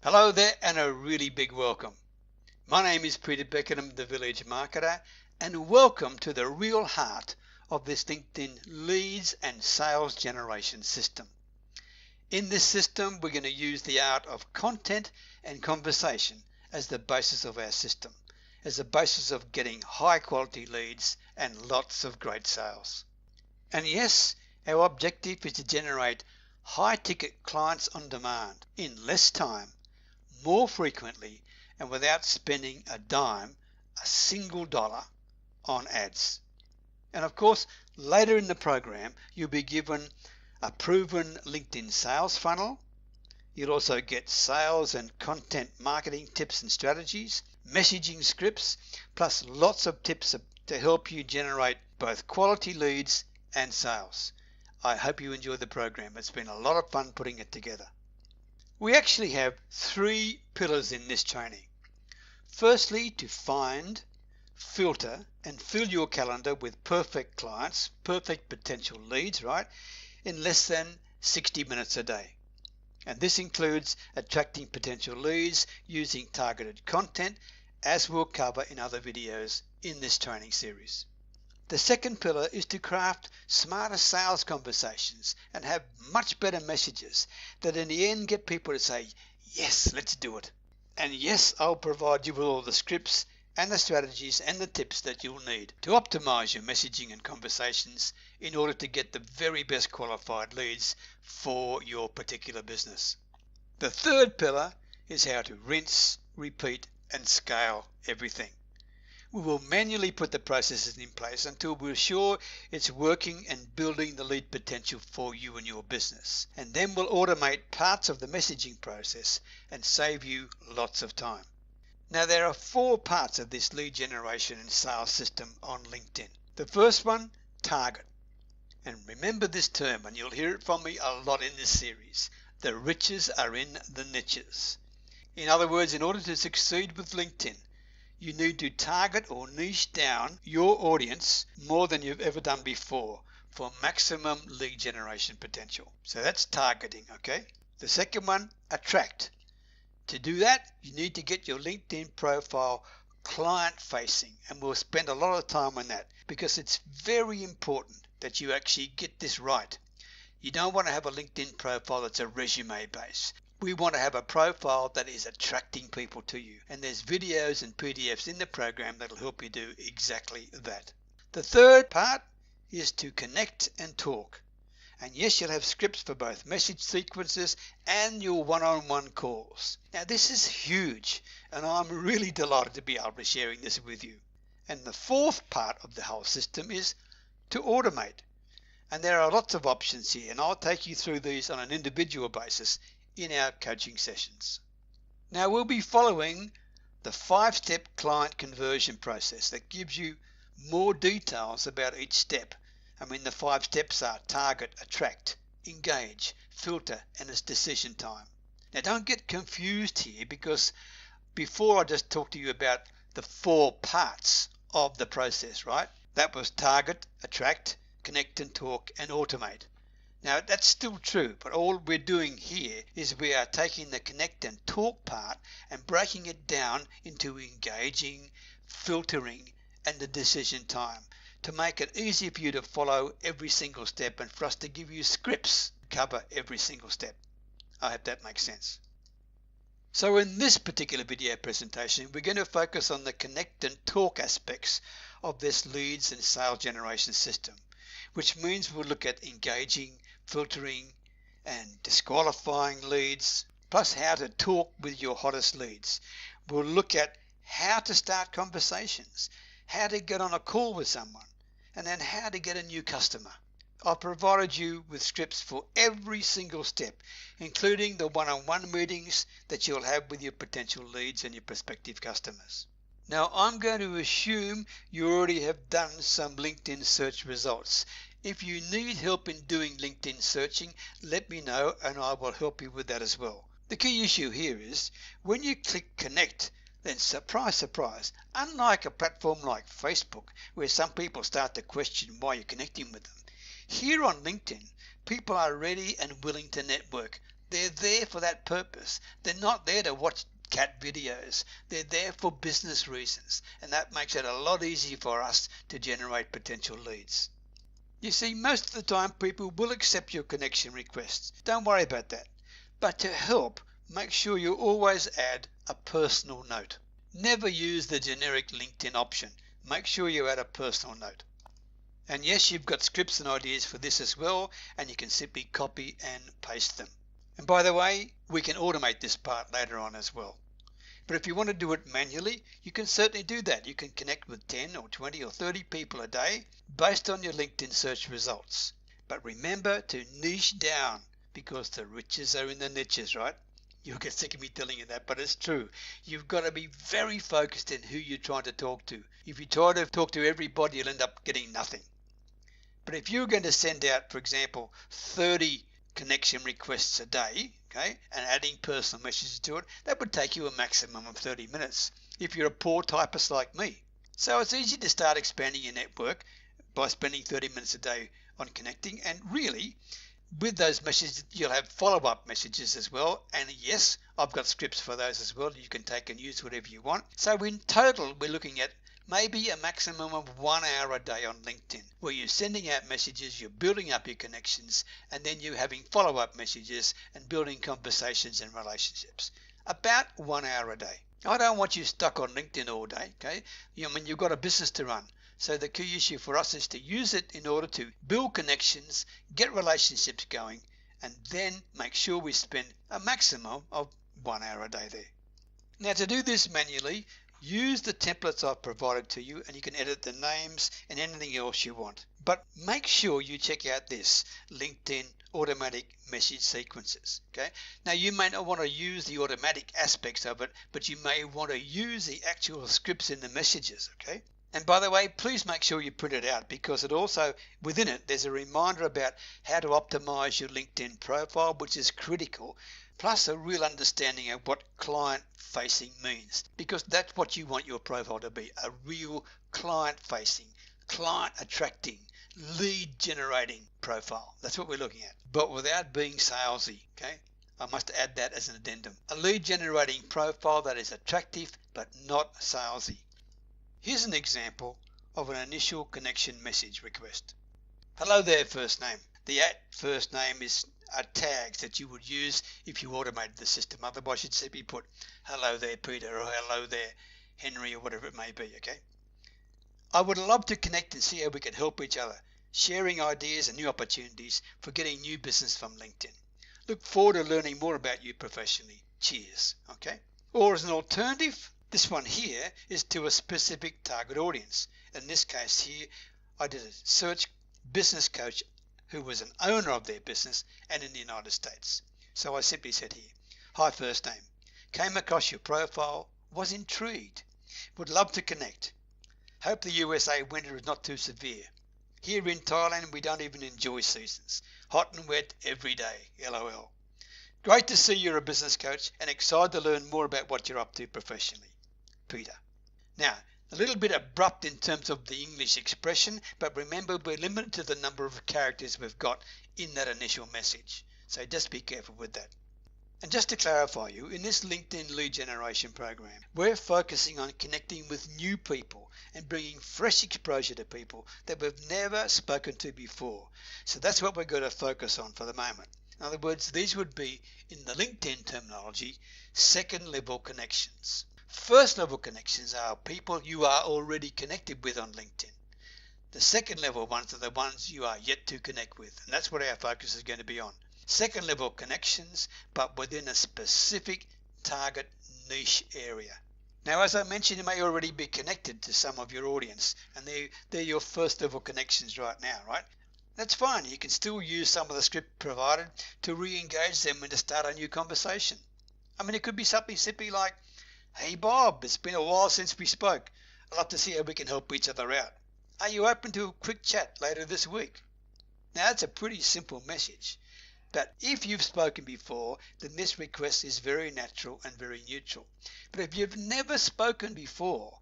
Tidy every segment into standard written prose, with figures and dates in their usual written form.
Hello there and a really big welcome. My name is Peter Beckenham, the Village Marketer, and welcome to the real heart of this LinkedIn leads and sales generation system. In this system, we're going to use the art of content and conversation as the basis of our system, as the basis of getting high quality leads and lots of great sales. And yes, our objective is to generate high ticket clients on demand in less time, more frequently, and without spending a dime, a single dollar, on ads. And of course, later in the program, you'll be given a proven LinkedIn sales funnel. You'll also get sales and content marketing tips and strategies, messaging scripts, plus lots of tips to help you generate both quality leads and sales. I hope you enjoy the program. It's been a lot of fun putting it together. We actually have three pillars in this training. Firstly, to find, filter, and fill your calendar with perfect clients, perfect potential leads, right, in less than 60 minutes a day. And this includes attracting potential leads using targeted content, as we'll cover in other videos in this training series. The second pillar is to craft smarter sales conversations and have much better messages that in the end get people to say, yes, let's do it. And yes, I'll provide you with all the scripts and the strategies and the tips that you'll need to optimize your messaging and conversations in order to get the very best qualified leads for your particular business. The third pillar is how to rinse, repeat, and scale everything. We will manually put the processes in place until we're sure it's working and building the lead potential for you and your business. And then we'll automate parts of the messaging process and save you lots of time. Now there are four parts of this lead generation and sales system on LinkedIn. The first one, target. And remember this term, and you'll hear it from me a lot in this series. The riches are in the niches. In other words, in order to succeed with LinkedIn, you need to target or niche down your audience more than you've ever done before for maximum lead generation potential. So that's targeting, okay? The second one, attract. To do that, you need to get your LinkedIn profile client facing, and we'll spend a lot of time on that because it's very important that you actually get this right. You don't want to have a LinkedIn profile that's a resume base. We want to have a profile that is attracting people to you, and there's videos and PDFs in the program that'll help you do exactly that. The third part is to connect and talk. And yes, you'll have scripts for both message sequences and your one-on-one calls. Now this is huge, and I'm really delighted to be able to sharing this with you. And the fourth part of the whole system is to automate. And there are lots of options here, and I'll take you through these on an individual basis in our coaching sessions. Now we'll be following the 5-step client conversion process that gives you more details about each step. I mean, the 5 steps are target, attract, engage, filter, and its decision time. Now don't get confused here, because before I just talked to you about the 4 parts of the process, right? That was target, attract, connect and talk, and automate. Now that's still true, but all we're doing here is we are taking the connect and talk part and breaking it down into engaging, filtering, and the decision time to make it easy for you to follow every single step and for us to give you scripts to cover every single step. I hope that makes sense. So in this particular video presentation, we're going to focus on the connect and talk aspects of this leads and sales generation system, which means we'll look at engaging, filtering, and disqualifying leads, plus how to talk with your hottest leads. We'll look at how to start conversations, how to get on a call with someone, and then how to get a new customer. I've provided you with scripts for every single step, including the one-on-one meetings that you'll have with your potential leads and your prospective customers. Now I'm going to assume you already have done some LinkedIn search results. If you need help in doing LinkedIn searching, let me know and I will help you with that as well. The key issue here is when you click connect, then surprise, surprise, unlike a platform like Facebook where some people start to question why you're connecting with them, here on LinkedIn, people are ready and willing to network They're there for that purpose. They're not there to watch cat videos. They're there for business reasons, and that makes it a lot easier for us to generate potential leads. You see, most of the time people will accept your connection requests. Don't worry about that. But to help, make sure you always add a personal note. Never use the generic LinkedIn option. Make sure you add a personal note. And yes, you've got scripts and ideas for this as well, and you can simply copy and paste them. And by the way, we can automate this part later on as well. But if you want to do it manually, you can certainly do that. You can connect with 10 or 20 or 30 people a day based on your LinkedIn search results. But remember to niche down, because the riches are in the niches, right? You'll get sick of me telling you that, but it's true. You've got to be very focused in who you're trying to talk to. If you try to talk to everybody, you'll end up getting nothing. But if you're going to send out, for example, 30 connection requests a day, okay, and adding personal messages to it, that would take you a maximum of 30 minutes if you're a poor typist like me. So it's easy to start expanding your network by spending 30 minutes a day on connecting, and really, with those messages, you'll have follow-up messages as well. And yes, I've got scripts for those as well. You can take and use whatever you want. So in total, we're looking at maybe a maximum of 1 hour a day on LinkedIn, where you're sending out messages, you're building up your connections, and then you're having follow-up messages and building conversations and relationships. About 1 hour a day. I don't want you stuck on LinkedIn all day, okay? You've got a business to run. So the key issue for us is to use it in order to build connections, get relationships going, and then make sure we spend a maximum of 1 hour a day there. Now, to do this manually, use the templates I've provided to you, and you can edit the names and anything else you want. But make sure you check out this LinkedIn automatic message sequences. Okay. Now, you may not want to use the automatic aspects of it, but you may want to use the actual scripts in the messages. Okay. And by the way, please make sure you print it out, because it also, within it, there's a reminder about how to optimize your LinkedIn profile, which is critical, plus a real understanding of what client-facing means, because that's what you want your profile to be, a real client-facing, client-attracting, lead-generating profile. That's what we're looking at, but without being salesy, okay? I must add that as an addendum. A lead-generating profile that is attractive, but not salesy. Here's an example of an initial connection message request. Hello there, first name. The @first name is tags that you would use if you automated the system. Otherwise, you'd simply put hello there, Peter, or hello there, Henry, or whatever it may be, okay? I would love to connect and see how we could help each other, sharing ideas and new opportunities for getting new business from LinkedIn. Look forward to learning more about you professionally. Cheers, okay? Or as an alternative, this one here is to a specific target audience. In this case here, I did a search business coach who was an owner of their business and in the United States. So I simply said here, hi, first name. Came across your profile, was intrigued. Would love to connect. Hope the USA winter is not too severe. Here in Thailand, we don't even enjoy seasons. Hot and wet every day, LOL. Great to see you're a business coach and excited to learn more about what you're up to professionally. Peter. Now, a little bit abrupt in terms of the English expression, but remember we're limited to the number of characters we've got in that initial message. So just be careful with that. And just to clarify you, in this LinkedIn lead generation program, we're focusing on connecting with new people and bringing fresh exposure to people that we've never spoken to before. So that's what we're going to focus on for the moment. In other words, these would be, in the LinkedIn terminology, second level connections. First level connections are people you are already connected with on LinkedIn. The second level ones are the ones you are yet to connect with, and that's what our focus is going to be on. Second level connections, but within a specific target niche area. Now, as I mentioned, you may already be connected to some of your audience, and they're your first level connections right now, right? That's fine. You can still use some of the script provided to re-engage them and to start a new conversation. I mean, it could be something simply like, hey Bob, it's been a while since we spoke. I'd love to see how we can help each other out. Are you open to a quick chat later this week? Now, that's a pretty simple message. But if you've spoken before, then this request is very natural and very neutral. But if you've never spoken before,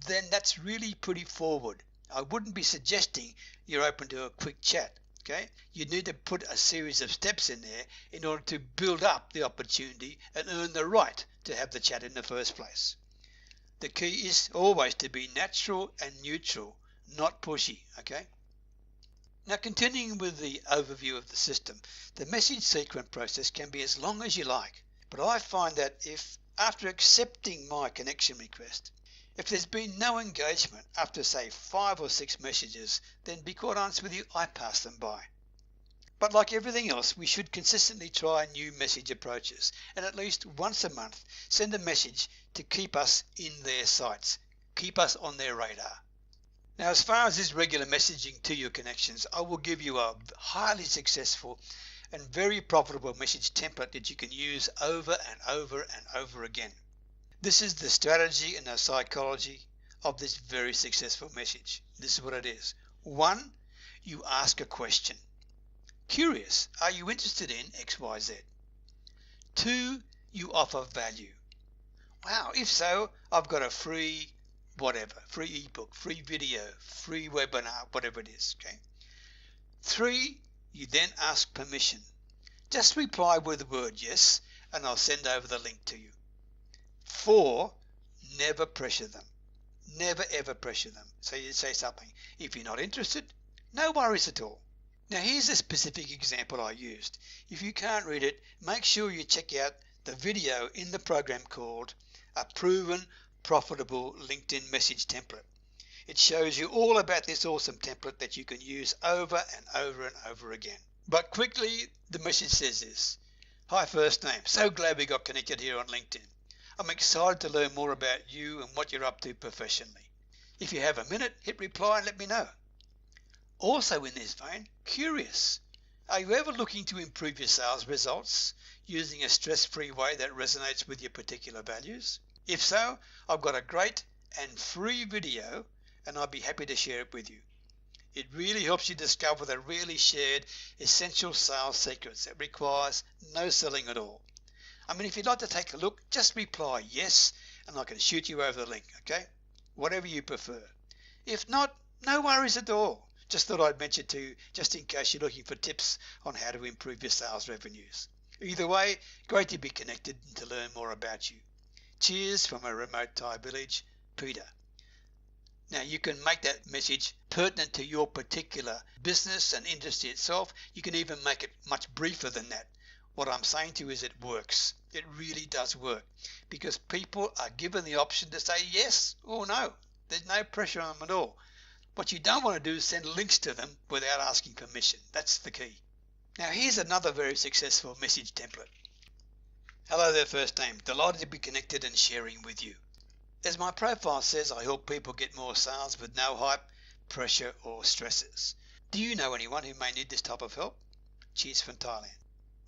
then that's really pretty forward. I wouldn't be suggesting you're open to a quick chat. Okay, you need to put a series of steps in there in order to build up the opportunity and earn the right to have the chat in the first place. The key is always to be natural and neutral, not pushy. Okay. Now, continuing with the overview of the system, the message sequence process can be as long as you like, but I find that if, after accepting my connection request, if there's been no engagement after, say, 5 or 6 messages, then be quite honest with you, I pass them by. But like everything else, we should consistently try new message approaches and at least once a month send a message to keep us in their sights, keep us on their radar. Now, as far as this regular messaging to your connections, I will give you a highly successful and very profitable message template that you can use over and over and over again. This is the strategy and the psychology of this very successful message. This is what it is. 1. You ask a question. Curious, are you interested in XYZ? 2. You offer value. Wow, if so, I've got a free whatever, free ebook, free video, free webinar, whatever it is. Okay. 3. You then ask permission. Just reply with the word yes, and I'll send over the link to you. 4. Never pressure them. Never ever pressure them. So you say something. If you're not interested, no worries at all. Now here's a specific example I used. If you can't read it, make sure you check out the video in the program called A Proven Profitable LinkedIn Message Template. It shows you all about this awesome template that you can use over and over and over again. But quickly, the message says this. Hi, first name. So glad we got connected here on LinkedIn. I'm excited to learn more about you and what you're up to professionally. If you have a minute, hit reply and let me know. Also in this vein, curious. Are you ever looking to improve your sales results using a stress-free way that resonates with your particular values? If so, I've got a great and free video and I'd be happy to share it with you. It really helps you discover the rarely shared essential sales secrets that requires no selling at all. I mean, if you'd like to take a look, just reply yes and I can shoot you over the link, okay? Whatever you prefer. If not, no worries at all. Just thought I'd mention to you just in case you're looking for tips on how to improve your sales revenues. Either way, great to be connected and to learn more about you. Cheers from a remote Thai village, Peter. Now you can make that message pertinent to your particular business and industry itself. You can even make it much briefer than that. What I'm saying to you is it works. It really does work because people are given the option to say yes or no. There's no pressure on them at all. What you don't want to do is send links to them without asking permission. That's the key. Now here's another very successful message template. Hello there, first name. Delighted to be connected and sharing with you. As my profile says, I help people get more sales with no hype, pressure or stresses. Do you know anyone who may need this type of help? Cheers from Thailand.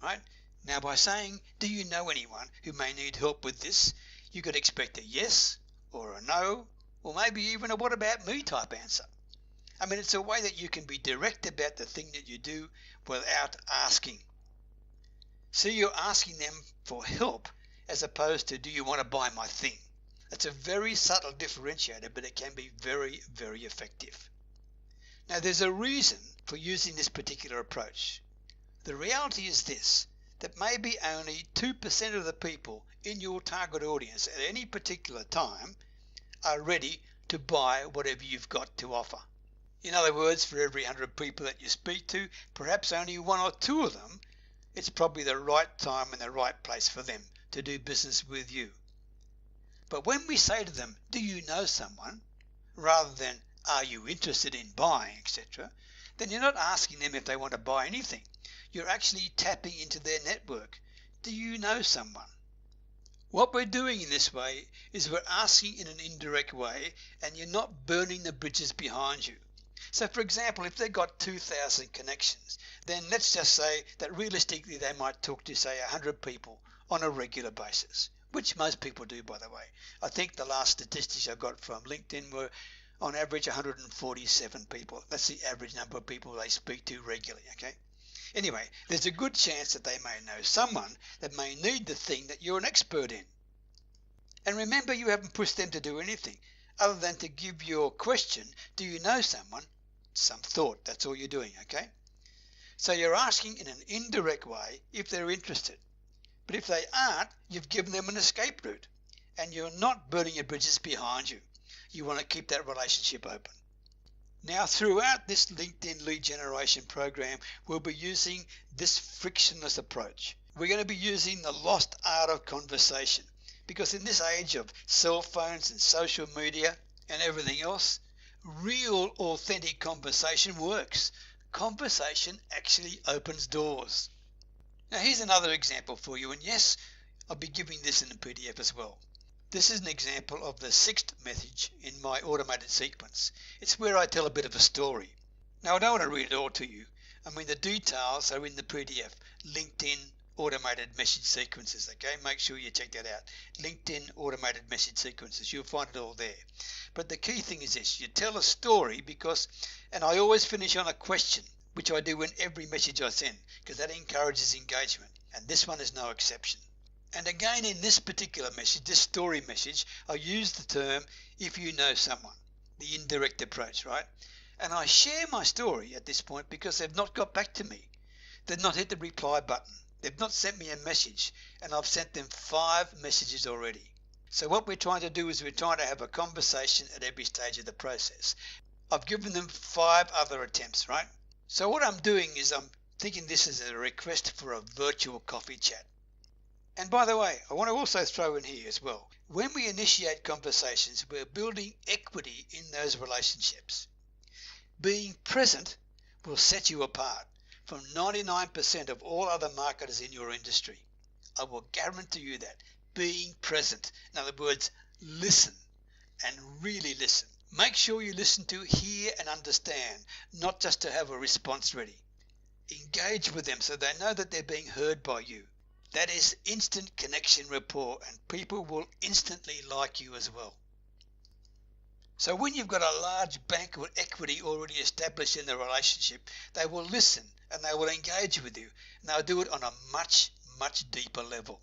Right? Now by saying, do you know anyone who may need help with this, you could expect a yes or a no or maybe even a what about me type answer. I mean, it's a way that you can be direct about the thing that you do without asking. So you're asking them for help as opposed to do you want to buy my thing. That's a very subtle differentiator, but it can be very, very effective. Now there's a reason for using this particular approach. The reality is this, that maybe only 2% of the people in your target audience at any particular time are ready to buy whatever you've got to offer. In other words, for every 100 people that you speak to, perhaps only 1 or 2 of them, it's probably the right time and the right place for them to do business with you. But when we say to them, do you know someone, rather than are you interested in buying, etc., then you're not asking them if they want to buy anything. You're actually tapping into their network. Do you know someone? What we're doing in this way is we're asking in an indirect way and you're not burning the bridges behind you. So for example, if they've got 2,000 connections, then let's just say that realistically they might talk to, say, 100 people on a regular basis, which most people do, by the way. I think the last statistics I got from LinkedIn were on average 147 people. That's the average number of people they speak to regularly, okay? Anyway, there's a good chance that they may know someone that may need the thing that you're an expert in. And remember, you haven't pushed them to do anything other than to give your question, do you know someone, some thought. That's all you're doing, okay? So you're asking in an indirect way if they're interested. But if they aren't, you've given them an escape route, and you're not burning your bridges behind you. You want to keep that relationship open. Now, throughout this LinkedIn lead generation program, we'll be using this frictionless approach. We're going to be using the lost art of conversation, because in this age of cell phones and social media and everything else, real authentic conversation works. Conversation actually opens doors. Now here's another example for you, and yes, I'll be giving this in the PDF as well. This is an example of the sixth message in my automated sequence. It's where I tell a bit of a story. Now I don't want to read it all to you. I mean, the details are in the PDF, LinkedIn automated message sequences, okay? Make sure you check that out. LinkedIn automated message sequences, you'll find it all there. But the key thing is this, you tell a story because, and I always finish on a question, which I do in every message I send, because that encourages engagement, and this one is no exception. And again, in this particular message, this story message, I use the term if you know someone, the indirect approach, right? And I share my story at this point because they've not got back to me. They've not hit the reply button. They've not sent me a message, and I've sent them 5 messages already. So what we're trying to do is we're trying to have a conversation at every stage of the process. I've given them 5 other attempts, right? So what I'm doing is I'm thinking this is a request for a virtual coffee chat. And by the way, I want to also throw in here as well, when we initiate conversations, we're building equity in those relationships. Being present will set you apart from 99% of all other marketers in your industry. I will guarantee you that. Being present, in other words, listen, and really listen. Make sure you listen to hear and understand, not just to have a response ready. Engage with them so they know that they're being heard by you. That is instant connection rapport, and people will instantly like you as well. So when you've got a large bank of equity already established in the relationship, they will listen and they will engage with you, and they'll do it on a much, much deeper level.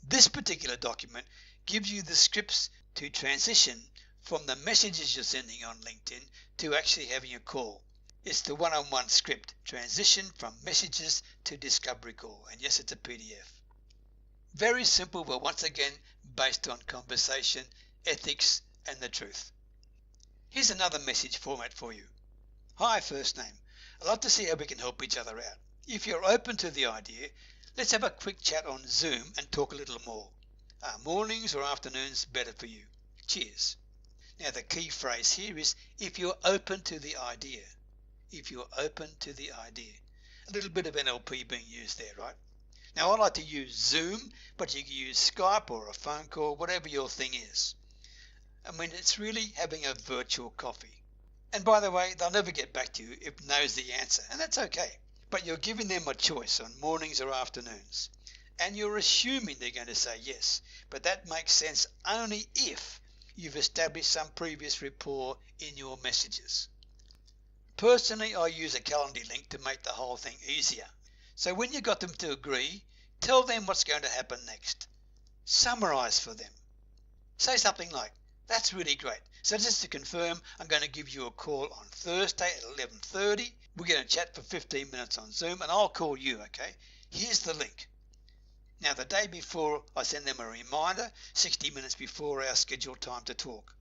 This particular document gives you the scripts to transition from the messages you're sending on LinkedIn to actually having a call. It's the one-on-one script, transition from messages to discovery call, and yes, it's a PDF. Very simple, but once again based on conversation, ethics, and the truth. Here's another message format for you. Hi, first name. I'd love to see how we can help each other out. If you're open to the idea, let's have a quick chat on Zoom and talk a little more. Are mornings or afternoons better for you? Cheers. Now the key phrase here is if you're open to the idea. If you're open to the idea. A little bit of NLP being used there, right? Now I like to use Zoom, but you can use Skype or a phone call, whatever your thing is. I mean, it's really having a virtual coffee. And by the way, they'll never get back to you if no's the answer, and that's okay. But you're giving them a choice on mornings or afternoons. And you're assuming they're going to say yes. But that makes sense only if you've established some previous rapport in your messages. Personally, I use a Calendly link to make the whole thing easier. So when you got them to agree, tell them what's going to happen next. Summarize for them. Say something like, that's really great. So just to confirm, I'm going to give you a call on Thursday at 11:30. We're going to chat for 15 minutes on Zoom, and I'll call you, okay? Here's the link. Now, the day before, I send them a reminder, 60 minutes before our scheduled time to talk.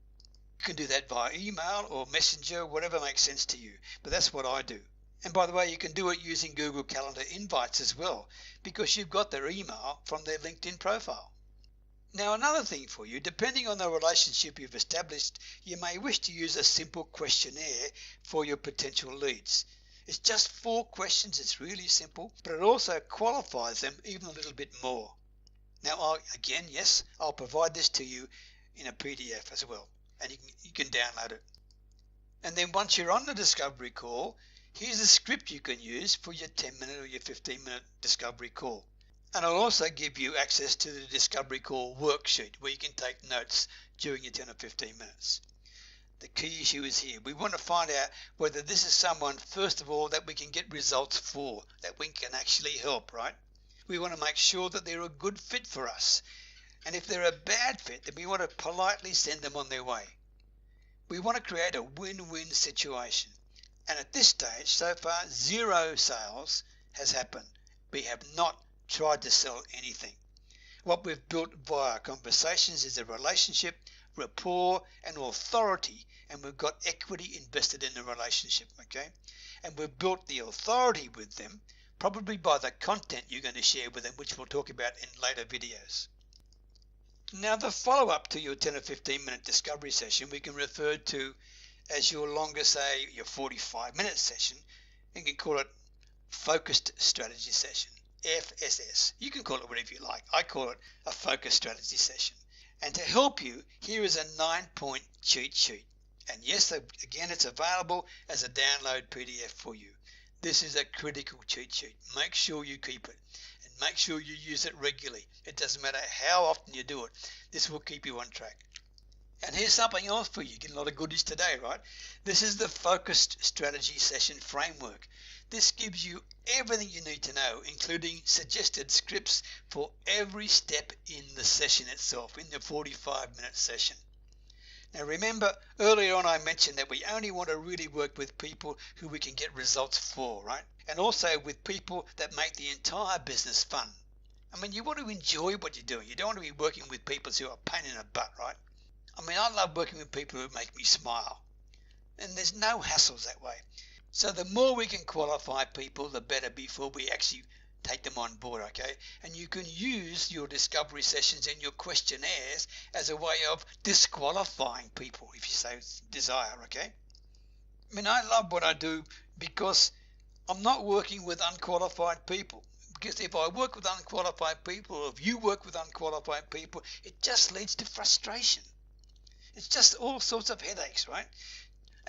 You can do that via email or messenger, whatever makes sense to you, but that's what I do. And by the way, you can do it using Google Calendar invites as well, because you've got their email from their LinkedIn profile. Now, another thing for you, depending on the relationship you've established, you may wish to use a simple questionnaire for your potential leads. It's just 4 questions, it's really simple, but it also qualifies them even a little bit more. Now, I'll provide this to you in a PDF as well, and you can download it. And then once you're on the discovery call, here's a script you can use for your 10-minute or your 15-minute discovery call. And I'll also give you access to the discovery call worksheet where you can take notes during your 10 or 15 minutes. The key issue is here. We want to find out whether this is someone, first of all, that we can get results for, that we can actually help, right? We want to make sure that they're a good fit for us. And if they're a bad fit, then we want to politely send them on their way. We want to create a win-win situation. And at this stage, so far, 0 sales has happened. We have not tried to sell anything. What we've built via conversations is a relationship, rapport, and authority, and we've got equity invested in the relationship, okay? And we've built the authority with them, probably by the content you're going to share with them, which we'll talk about in later videos. Now, the follow-up to your 10 or 15-minute discovery session, we can refer to as your longer, say, your 45-minute session. You can call it Focused Strategy Session. FSS. You can call it whatever you like. I call it a focus strategy session. And to help you, here is a 9-point cheat sheet. And yes, again, it's available as a download PDF for you. This is a critical cheat sheet. Make sure you keep it and make sure you use it regularly. It doesn't matter how often you do it. This will keep you on track. And here's something else for you. Getting a lot of goodies today, right? This is the Focused Strategy Session Framework. This gives you everything you need to know, including suggested scripts for every step in the session itself, in the 45-minute session. Now remember, earlier on I mentioned that we only want to really work with people who we can get results for, right? And also with people that make the entire business fun. I mean, you want to enjoy what you're doing. You don't want to be working with people who are a pain in the butt, right? I mean, I love working with people who make me smile. And there's no hassles that way. So the more we can qualify people, the better before we actually take them on board, okay? And you can use your discovery sessions and your questionnaires as a way of disqualifying people, if you so desire, okay? I mean, I love what I do because I'm not working with unqualified people. Because if I work with unqualified people, or if you work with unqualified people, it just leads to frustration. It's just all sorts of headaches, right?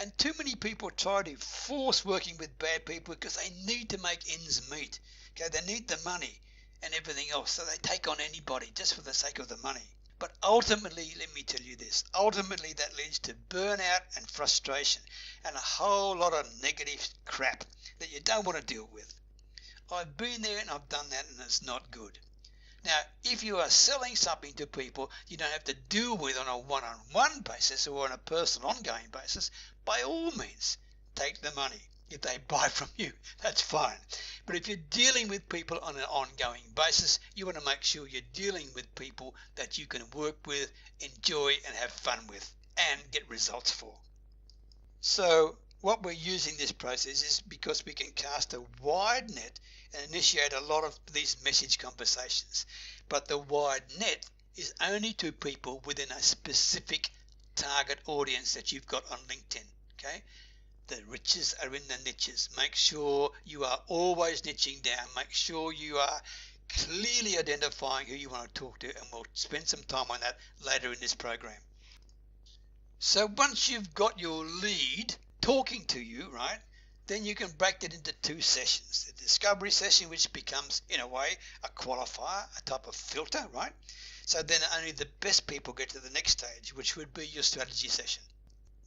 And too many people try to force working with bad people because they need to make ends meet. Okay, they need the money and everything else, so they take on anybody just for the sake of the money. But ultimately, let me tell you this, ultimately that leads to burnout and frustration and a whole lot of negative crap that you don't want to deal with. I've been there and I've done that, and it's not good. Now, if you are selling something to people you don't have to deal with on a one-on-one basis or on a personal ongoing basis, by all means, take the money. If they buy from you, that's fine. But if you're dealing with people on an ongoing basis, you want to make sure you're dealing with people that you can work with, enjoy and have fun with and get results for. So what we're using this process is because we can cast a wide net and initiate a lot of these message conversations. But the wide net is only to people within a specific target audience that you've got on LinkedIn, okay? The riches are in the niches. Make sure you are always niching down. Make sure you are clearly identifying who you want to talk to, and we'll spend some time on that later in this program. So once you've got your lead talking to you, right, then you can break it into 2 sessions. The discovery session, which becomes, in a way, a qualifier, a type of filter, right? So then only the best people get to the next stage, which would be your strategy session.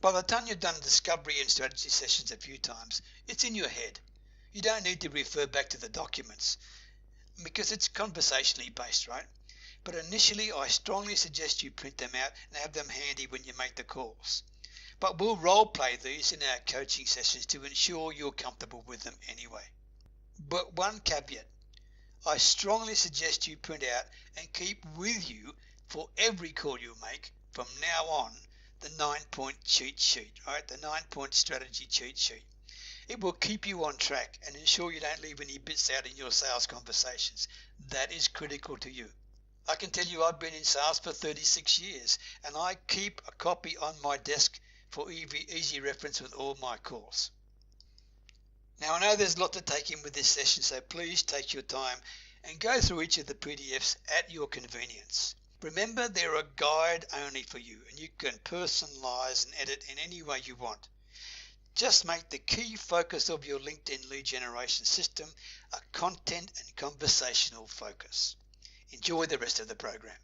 By the time you've done discovery and strategy sessions a few times, it's in your head. You don't need to refer back to the documents because it's conversationally based, right? But initially, I strongly suggest you print them out and have them handy when you make the calls. But we'll role play these in our coaching sessions to ensure you're comfortable with them anyway. But one caveat, I strongly suggest you print out and keep with you for every call you make from now on the 9-point cheat sheet, right? The 9-point strategy cheat sheet. It will keep you on track and ensure you don't leave any bits out in your sales conversations. That is critical to you. I can tell you I've been in sales for 36 years and I keep a copy on my desk for easy reference with all my calls. Now I know there's a lot to take in with this session, so please take your time and go through each of the PDFs at your convenience. Remember, they're a guide only for you and you can personalize and edit in any way you want. Just make the key focus of your LinkedIn lead generation system a content and conversational focus. Enjoy the rest of the program.